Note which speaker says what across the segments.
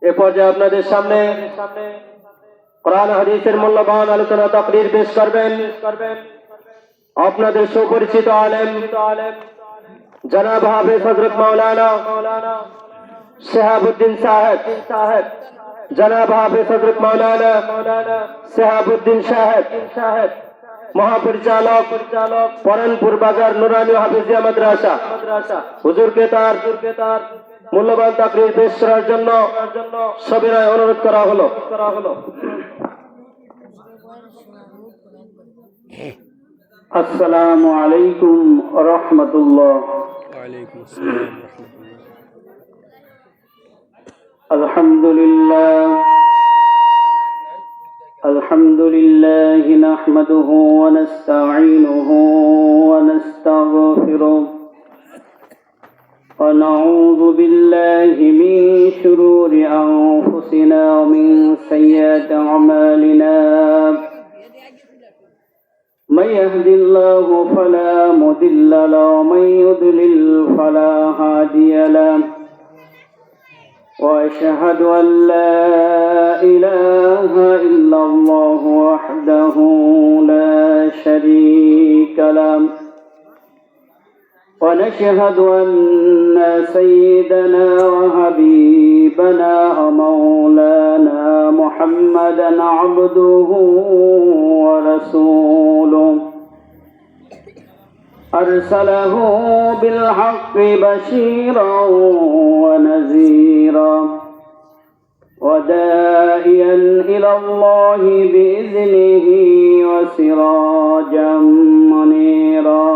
Speaker 1: এ পর্যায়ে আপনাদের সামনে কোরআন হাদিসের মূল্যবান আলোচনা তাকরীর পেশ করবেন আপনাদের সুপরিচিত আলেম জনাব হাফেজ হযরত মাওলানা শিহাবুদ্দিন সাহেব, জনাব হাফেজ হযরত মাওলানা শিহাবুদ্দিন সাহেব, মহাপরিচালক পরানপুর বাজার নুরানি হাফিজিয়া মাদ্রাসা, হুজুরকে তার মূল্যবান তাকরীর পেশ করার জন্য সবিনয় অনুরোধ করা হলো। আসসালামু আলাইকুম ওয়া রাহমাতুল্লাহ।
Speaker 2: ওয়া আলাইকুম আসসালাম ওয়া রাহমাতুল্লাহ।
Speaker 1: আলহামদুলিল্লাহ নাহমাদুহু ওয়া নাস্তাঈনুহু ওয়া নাস্তাগফিরুহ ওয়া নাউযু বিল্লাহি মিন শুরুরি আনফুসিনা ওয়া মিন সাইয়্যাতি আমালিনা। من يهد الله فلا مضل له ومن يضلل فلا هادي له وأشهد أن لا إله إلا الله وحده لا شريك له ونشهد أن سيدنا وحبيبنا ومولانا محمدا عبده ورسوله أرسله بالحق بشيرا ونذيرا وداعيا إلى الله بإذنه وسراجا منيرا.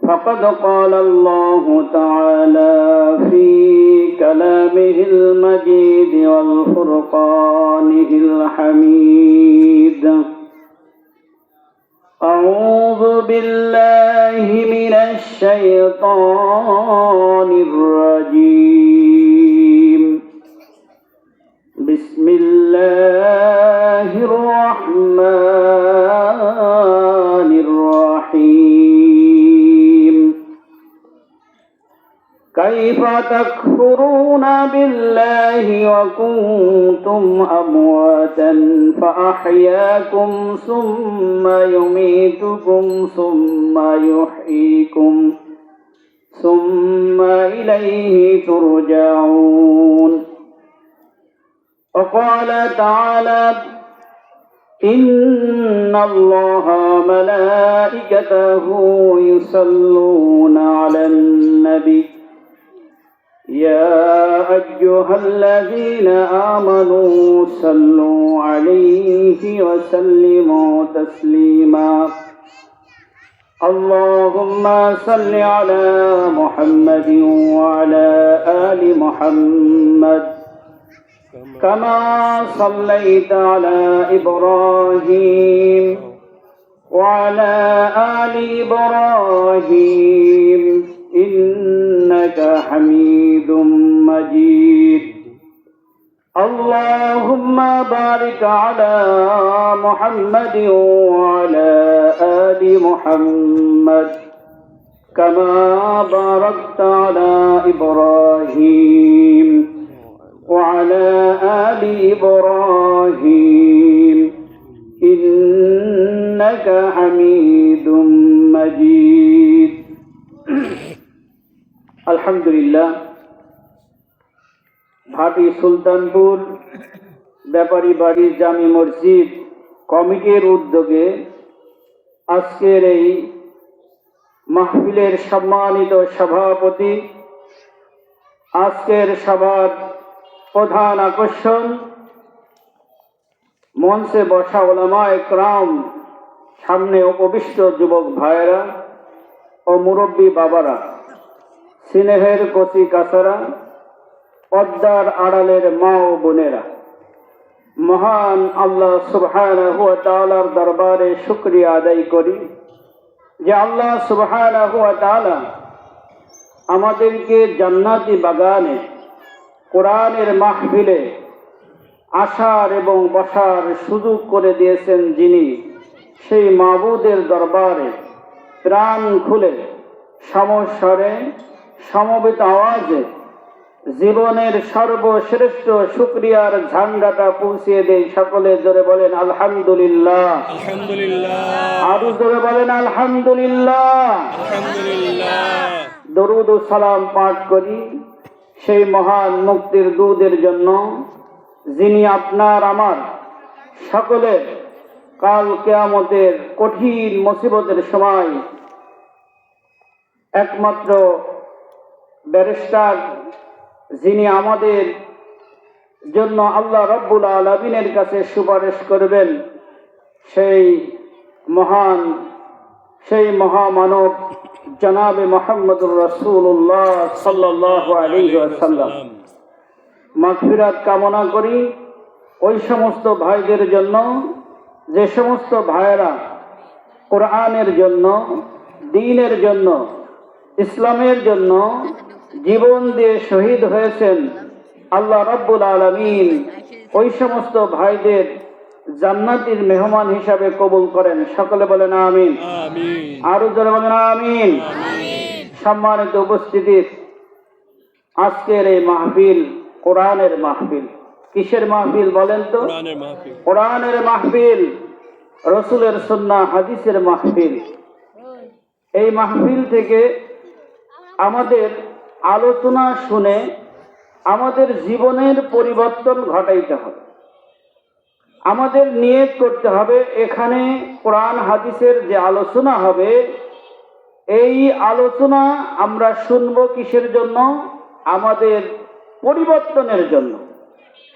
Speaker 1: فقد قال الله تعالى في كلامه المجيد والفرقانه الحميد: أعوذ بالله من الشيطان الرجيم. بسم الله الرحمن الرحيم. كيف تكفرون بالله وكنتم أمواتا فأحياكم ثم يميتكم ثم يحييكم ثم إليه ترجعون. وقال تعالى: إن الله وملائكته يصلون على النبي يا أيها الذين آمنوا صلوا عليه وسلموا تسليما. اللهم صل على محمد وعلى آل محمد كما صليت على إبراهيم وعلى آل إبراهيم إنك حميد مجيد. اللهم بارك على محمد وعلى آل محمد كما باركت على إبراهيم وعلى آل إبراهيم إنك حميد مجيد. আলহামদুলিল্লাহ, ভাটি সুলতানপুর ব্যাপারী বাড়ি জামি মসজিদ কমিটির উদ্যোগে আজকের এই মাহফিলের সম্মানিত সভাপতি, আজকের সভার প্রধান আকর্ষণ, মঞ্চে বসা উলামায়ে কেরাম, সামনে উপবিষ্ট যুবক ভাইয়েরা ও মুরব্বী বাবারা, স্নেহের কচি কাছারা, পর্দার আড়ালের মা ও বোনেরা, মহান আল্লাহ সুবহানাহু ওয়া তাআলার দরবারে শুকরিয়া আদায় করি যে আল্লাহ সুবহানাহু ওয়া তাআলা আমাদেরকে জান্নাতি বাগানে কোরআনের মাহফিলে আসার এবং বসার সুযোগ করে দিয়েছেন, যিনি সেই মাবুদের দরবারে প্রাণ খুলে সমস্বরে সমবেত আওয়াজে জীবনের সর্বশ্রেষ্ঠ শুকরিয়ার ঝান্ডাটা পৌঁছিয়ে দেই। সকলে জোরে বলেন আলহামদুলিল্লাহ।
Speaker 2: আলহামদুলিল্লাহ।
Speaker 1: আরো জোরে বলেন আলহামদুলিল্লাহ।
Speaker 2: আলহামদুলিল্লাহ।
Speaker 1: দরুদ ও সালাম পাঠ করি সেই মহান মুক্তির দূতের জন্য, যিনি আপনার আমার সকলের কাল কিয়ামতের কঠিন মুসিবতের সময় একমাত্র ব্যারিস্টার, যিনি আমাদের জন্য আল্লাহ রাব্বুল আলামিনের কাছে সুপারিশ করবেন, সেই মহামানব জনাবে মুহাম্মদুর রাসূলুল্লাহ সাল্লাল্লাহু আলাইহি ওয়াসাল্লাম মাগফিরাত কামনা করি ওই সমস্ত ভাইদের জন্য যে সমস্ত ভাইয়েরা কোরআনের জন্য, দ্বীনের জন্য, ইসলামের জন্য জীবন দিয়ে শহীদ হয়েছেন। আল্লাহ রাব্বুল আলামিন ওই সমস্ত ভাইদের জান্নাতের মেহমান হিসাবে কবুল করেন। সকলে বলেন আমিন। আরো জোরে বলেন আমিন। সম্মানিত উপস্থিতি, আজকের এই মাহফিল কোরআনের মাহফিল। কিসের মাহফিল বলেন তো? কোরআনের মাহফিল, রসুলের সুন্নাহ হাদিসের মাহফিল। এই মাহফিল থেকে আমাদের আলোচনা শুনে আমাদের জীবনের পরিবর্তন ঘটাইতে হবে। আমাদের নিয়ত করতে হবে, এখানে কোরআন হাদিসের যে আলোচনা হবে, এই আলোচনা আমরা শুনবো কিসের জন্য? আমাদের পরিবর্তনের জন্য।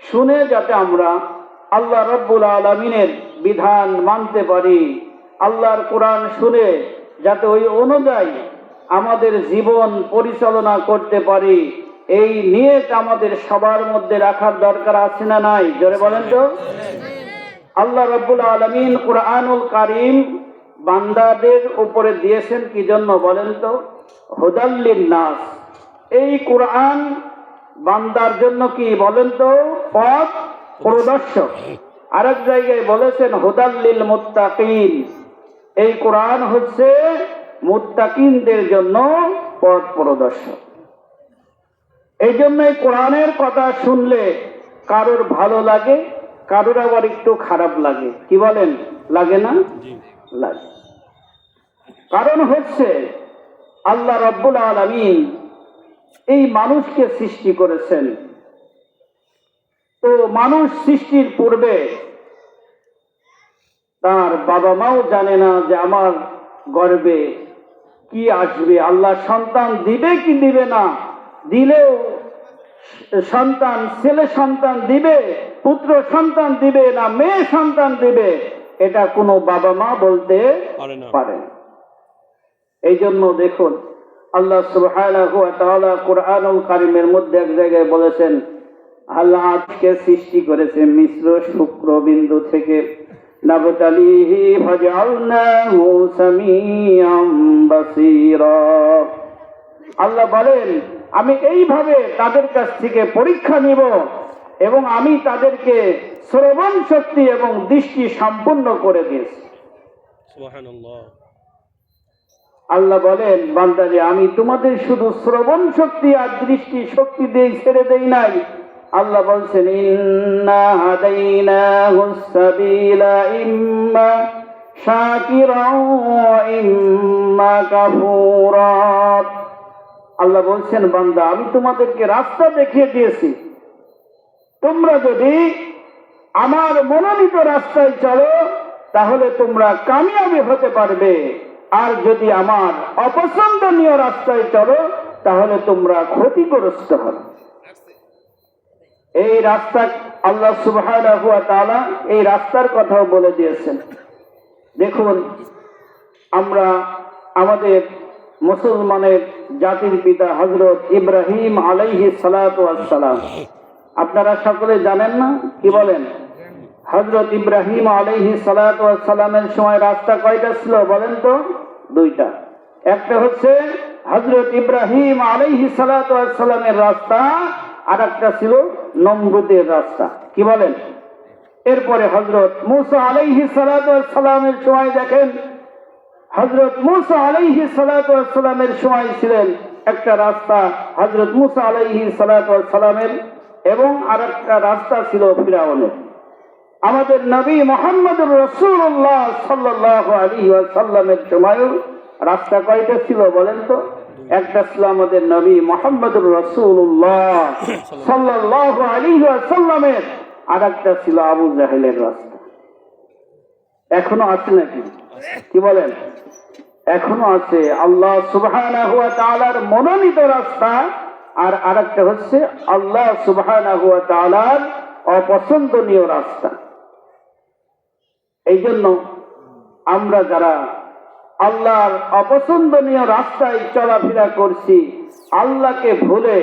Speaker 1: শুনে যাতে আমরা আল্লাহ রাব্বুল আলামিনের বিধান মানতে পারি, আল্লাহর কোরআন শুনে যাতে ওই অনুযায়ী আমাদের জীবন পরিচালনা করতে পারি, এই নিয়ত আমাদের সবার মধ্যে রাখার দরকার আছে না নাই? জোরে বলেন তো। আল্লাহ রাব্বুল আলামিন কুরআনুল কারীম বান্দাদের উপরে দিয়েছেন কি জন্য বলেন তো? হুদাল লিন-নাস। এই কোরআন বান্দার জন্য কি বলেন তো? পথ প্রদর্শক। আরেক জায়গায় বলেছেন হুদাল লিল মুত্তাকিন। এই কোরআন হচ্ছে মুত্তাকিনদের জন্য পথ প্রদর্শক। এই জন্য এই কোরআনের কথা শুনলে কারোর ভালো লাগে, কারোর আবার একটু খারাপ লাগে। কি বলেন? লাগে না? লাগে। কারণ হচ্ছে আল্লাহ রাব্বুল আলামিন এই মানুষকে সৃষ্টি করেছেন। তো মানুষ সৃষ্টির পূর্বে তার বাবা মাও জানে না যে আমার গর্ভে কি আসবে, আল্লাহ সন্তান দিবে কি দিবে না, দিলেও সন্তান ছেলে সন্তান দিবে, পুত্র সন্তান দিবে না মেয়ে সন্তান দিবে, এটা কোনো বাবা মা বলতে পারে না। এই জন্য দেখুন আল্লাহ সুবহানাহু ওয়া তাআলা কুরআনুল কারীমের মধ্যে এক জায়গায় বলেছেন, আল্লাহ আজকে সৃষ্টি করেছে মিশ্র শুক্রবিন্দু থেকে, নাবতালিহি ফাজআলনাহু সামিআম বাসীরা। আল্লাহ বলেন আমি এইভাবে তাদের কাছ থেকে পরীক্ষা নিব এবং আমি তাদেরকে শ্রবণ শক্তি এবং দৃষ্টি সম্পন্ন করে দিয়েছি।
Speaker 2: সুবহানাল্লাহ।
Speaker 1: আল্লাহ বলেন বান্দারে আমি তোমাদের শুধু শ্রবণ শক্তি আর দৃষ্টি শক্তি দিয়ে ছেড়ে দেই নাই। আল্লাহ বলছেন ইন্না হাদাইনাহুস সাবিলা ইম্মা শাকিরাও ওয়া ইম্মা কাফুরা। আল্লাহ বলছেন বান্দা আমি তোমাদেরকে রাস্তা দেখিয়ে দিয়েছি, তোমরা যদি আমার মনোনীত রাস্তায় চলো তাহলে তোমরা কামিয়াবি হতে পারবে, আর যদি আমার অপছন্দনীয় রাস্তায় চলো তাহলে তোমরা ক্ষতিগ্রস্ত হবে। এই রাস্তা আল্লাহ সুবহানাহু ওয়া তাআলা এই রাস্তার কথাও বলে দিয়েছেন। দেখুন আমরা আমাদের মুসলমানের জাতির পিতা হযরত ইব্রাহিম আলাইহিস সালাতু ওয়াস সালাম, আপনারা সকলে জানেন না? কি বলেন? হযরত ইব্রাহিম আলাইহিস সালাতু ওয়াস সালামের সময় রাস্তা কয়টা ছিল বলেন তো? দুইটা। একটা হচ্ছে হযরত ইব্রাহিম আলাইহিস সালাতু ওয়াস সালামের রাস্তা, আর একটা ছিল নমরুদের রাস্তা। কি বলেন? এরপরে হযরত মূসা আলাইহিস সালাতু ওয়াস সালামের সময় দেখেন, হযরত মূসা আলাইহিস সালাতু ওয়াস সালামের সময় ছিলেন একটা রাস্তা হযরত মুসা আলাইহিস সালাতু ওয়াস সালামের এবং আরেকটা রাস্তা ছিল ফিরআউনের। আমাদের নবী মুহাম্মদুর রাসূলুল্লাহ সাল্লাল্লাহু আলাইহি ওয়াসাল্লামের সময় রাস্তা কয়টা ছিল বলেন তো? একটা ছিল আমাদের নবী মুহাম্মদুর রাসূলুল্লাহ সাল্লাল্লাহু আলাইহি ওয়াসাল্লামের, আরেকটা ছিল আবু জাহেলের রাস্তা। এখনো আছে নাকি? কি বলেন? এখনো আছে। আল্লাহ সুবহানাহু ওয়া তাআলার মনোনীত রাস্তা, আর আরেকটা হচ্ছে আল্লাহ সুবহানাহু ওয়া তাআলার অপছন্দনীয় রাস্তা। এই জন্য আমরা যারা আল্লাহর অপছন্দনীয় রাস্তায় চলাফেরা করছি, আল্লাহকে ভুলে,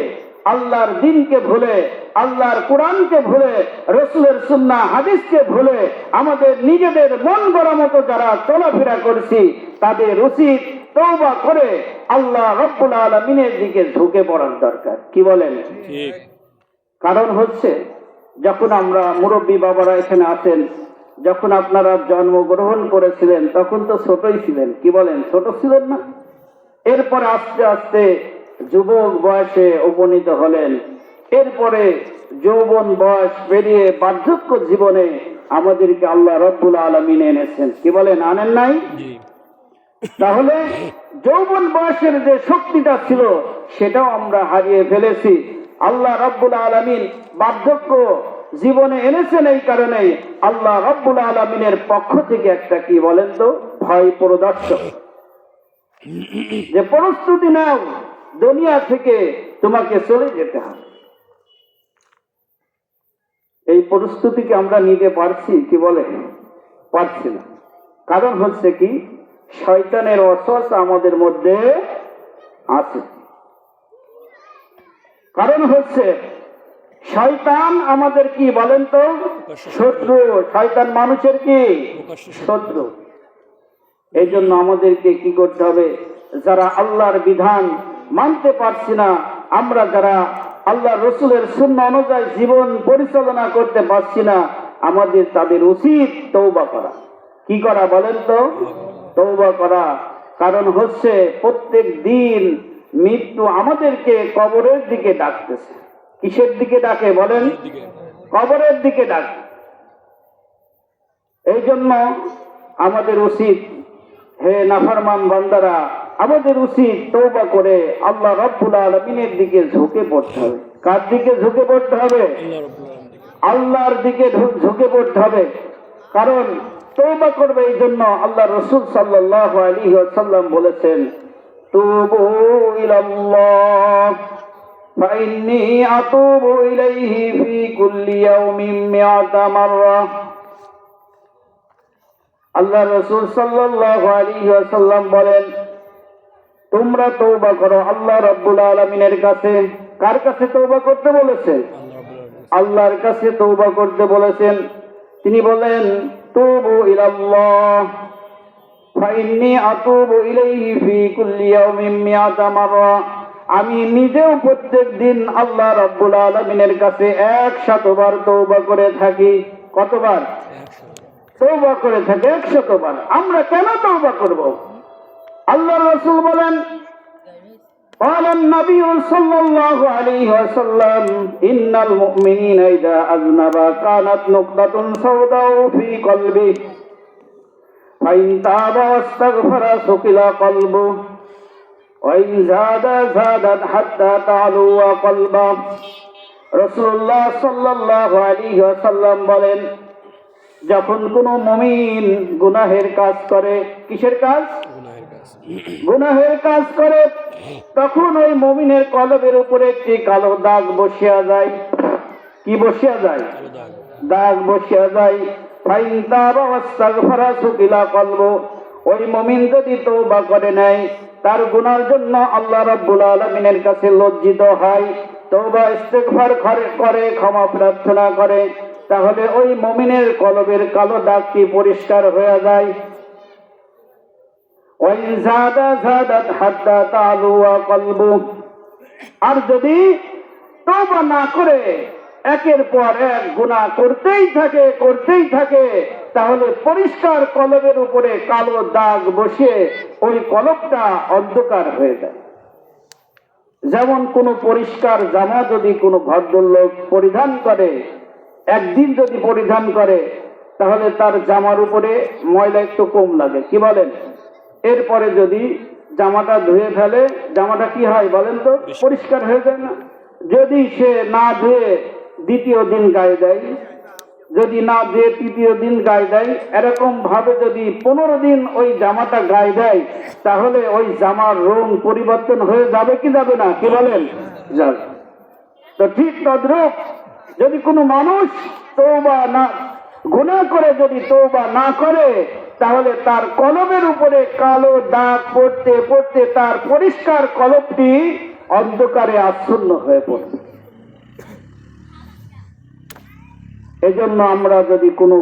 Speaker 1: আল্লাহর দ্বীনকে ভুলে, আল্লাহর কোরআনকে ভুলে, রাসূলের সুন্নাহ হাদিসকে ভুলে আমাদের নিজেদের মন গড়া মতো যারা চলাফেরা করছি, তাদের উচিত তওবা করে আল্লাহ রাব্বুল আলামিনের দিকে ঝুঁকে পড়ার দরকার। কি বলেন?
Speaker 2: ঠিক।
Speaker 1: কারণ হচ্ছে, যখন আমরা মুরব্বী বাবারা এখানে আছেন, যখন আপনারা জন্মগ্রহণ করেছিলেন তখন তো ছোটই ছিলেন। কি বলেন? ছোট ছিলেন না? এরপরে আস্তে আস্তে যুবক বয়সে উপনীত হলেন, এরপরে যৌবন বয়স পেরিয়ে বার্ধক্য জীবনে আমাদেরকে আল্লাহ রাব্বুল আলামিন এনেছেন। কি বলেন? আনেন নাই?
Speaker 2: জি।
Speaker 1: তাহলে যৌবন বয়সের যে শক্তিটা ছিল সেটাও আমরা হারিয়ে ফেলেছি। আল্লাহ রাব্বুল আলামিন বার্ধক্য জীবনে এনেছেন এই কারণে আল্লাহ রাব্বুল আলামিনের পক্ষ থেকে একটা কি বলেন তো ভয় প্রদর্শক, যে প্রস্তুতি নাও, দুনিয়া থেকে তোমাকে চলে যেতে হবে। এই প্রস্তুতিকে আমরা নিতে পারছি? কি বলে? পারছি না। কারণ হচ্ছে কি, শয়তানের ওয়াসওয়াসা আমাদের মধ্যে আছে। কারণ হচ্ছে শয়তান আমাদের কি বলেন তো শত্রু। শয়তান মানুষের কি শত্রু। এই জন্য আমাদেরকে কি করতে হবে? যারা আল্লাহর বিধান মানতে পারছি না, আমরা যারা আল্লাহ রসুলের সুন্নাহ অনুযায়ী জীবন পরিচালনা করতে পারছি না, আমাদের তাদের উচিত তওবা করা। কি করা বলেন তো? তওবা করা। কারণ হচ্ছে প্রত্যেক দিন মৃত্যু আমাদেরকে কবরের দিকে ডাকতেছে। কিসের দিকে ডাকে বলেন? কবরের দিকে ডাকে। এই জন্য আমাদের উচিত, হে নাফরমান বান্দারা, আমাদের উচিত তওবা করে আল্লাহ রাব্বুল আলামিনের দিকে ঝুঁকে পড়তে হবে। কার দিকে ঝুঁকে পড়তে হবে? আল্লাহর দিকে ঝুঁকে পড়তে হবে। কারণ তওবা করবে এই জন্য আল্লাহ রাসূল সাল্লাল্লাহু আলাইহি ওয়াসাল্লাম বলেছেন, তুবু ইলাল্লাহ ফাইন্নী আতুবু ইলাইহি ফি কুল্লি ইয়াউমিন মিআতা মাররা। আল্লাহ রাসূল সাল্লাল্লাহু আলাইহি ওয়াসাল্লাম বলেন, তোমরা তওবা করো আল্লাহ রাব্বুল আলামিনের কাছে। কার কাছে তওবা করতে বলেছেন? আল্লাহর কাছে তওবা করতে বলেছেন। তিনি বলেন, তুবু ইলাল্লাহ ফাইন্নী আতুবু ইলাইহি ফি কুল্লি ইয়াউমিন মিআতা মাররা। আমি নিজেও প্রত্যেক দিন আল্লাহ রাব্বুল আলামিনের কাছে 100 বার তওবা করে থাকি। কতবার তওবা করে থাকে? 100 বার। আমরা কেন তওবা করব? আল্লাহর রাসূল বলেন, قال النبي صلى الله عليه وسلم إن المؤمنين إذا أذنبا كانت نقطة سوداء في قلبه فإن تاب واستغفر ثقل قلبه وإن زاد زادت حتى تعلو قلبه। রাসূলুল্লাহ সাল্লাল্লাহু আলাইহি ওয়াসাল্লাম বলেন, যখন কোনো মুমিন গুনাহের কাজ করে, কিসের কাজ? গুনাহের কাজ করে, তখন ওই মুমিনের কলবের উপরে একটি কালো দাগ বসিয়া যায়। কি বসিয়া যায়? দাগ বসিয়া যায়। ফাইন তাবা ওয়াস্তাগফারা সুকিলা কলবু। ওই মুমিন যদি তওবা করে নেয়, তার গুনার জন্য আল্লাহ রাব্বুল আলামিনের কাছে লজ্জিত হয়, তওবা ইস্তেগফার করে, ক্ষমা প্রার্থনা করে, তাহলে ওই মুমিনের কলবের কালো দাগটি পরিষ্কার হয়ে যায়। ওয়াইন যাদা যাদাত হাত্তা তালু কলবু। আর যদি তওবা না করে একের পর এক গুনাহ করতেই থাকে, তাহলে পরিষ্কার কলবের উপরে কালো দাগ বসে ওই কলবটা অন্ধকার হয়ে যায়। যেমন কোনো পরিষ্কার জামা যদি কোনো ভদ্রলোক পরিধান করে, একদিন যদি পরিধান করে, তাহলে তার জামার উপরে ময়লা একটু কম লাগে, কি বলেন? এরপরে যদি জামাটা ধুয়ে ফেলে, জামাটা কি হয় বলেন তো? পরিষ্কার হয়ে যায় না? যদি সে না ধুয়ে দ্বিতীয় দিন গায়ে দেয়, যদি না ধুয়ে তৃতীয় দিন গায়ে দেয়, এরকম ভাবে যদি 15 দিন ওই জামাটা গায়ে দেয়, তাহলে ওই জামার রং পরিবর্তন হয়ে যাবে কি যাবে না, কি বলেন? যাবে। তো ঠিক তদ্রূপ যদি কোনো মানুষ তওবা না, গুনাহ করে যদি তওবা না করে, তাহলে তার কলবের উপরে কালো দাগ পড়তে পড়তে তার পরিষ্কার কলবটি অন্ধকারে আচ্ছন্ন হয়ে পড়বে। এজন্য আমরা যদি কোনো